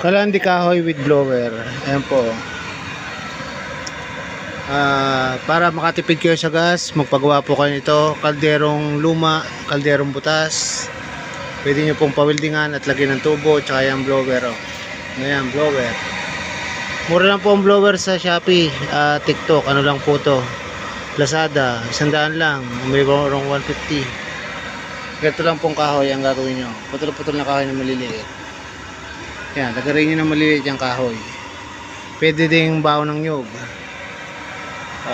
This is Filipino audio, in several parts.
Kalandi kahoy with blower. Ayan po. Para makatipid kayo sa gas, magpagawa po kayo nito. Kalderong luma, kalderong butas. Pwede nyo pong pawildingan at lagyan ng tubo. Tsaka yung blower. Oh. Ayan, blower. Mura lang po ang blower sa Shopee, TikTok. Ano lang po to, Lazada, 100 lang. May borong 150. Ganito lang pong kahoy ang gagawin nyo. Putol-putol na kahoy na maliliit. Yan, lagarin nyo na maliliit yung kahoy. Pwede ding baon ng nyug.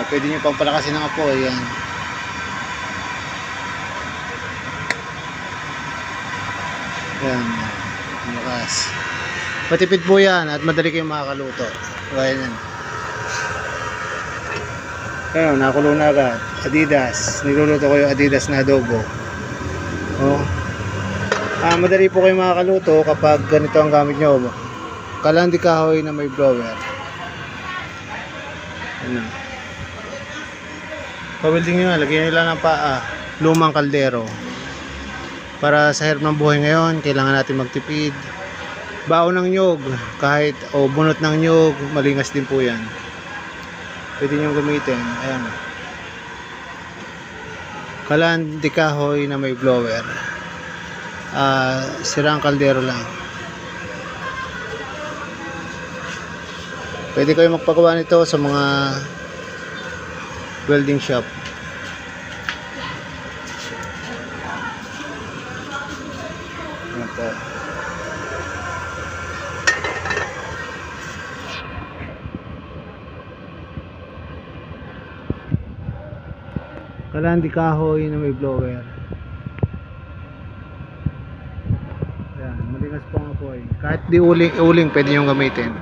Pwede nyo pang palakasin ng apoy. Yan. Yan. Malakas. Matipid po yan at madali kayong makakaluto. Gaya yan. Ayun, nakulo na agad. Adidas. Niluluto ko yung Adidas na adobo. Oh. Madali po kayo makakaluto kapag ganito ang gamit nyo. Kalandi kahoy na may blower. Ano. Pawilding nyo nga, lagyan nyo lang ng lumang kaldero. Para sa hirap ng buhay ngayon, kailangan natin magtipid. Baon ng nyog, kahit bunot ng nyog, malingas din po yan. Pwede nyo gamitin. Ayan. Kalandi kahoy na may blower. Sirang kaldero lang. Pwede kayo magpagawa nito sa mga welding shop. Ito. Kalandi kahoy na may blower. Yan, maligas po ang apoy. Kahit di uling pwede nyo gamitin.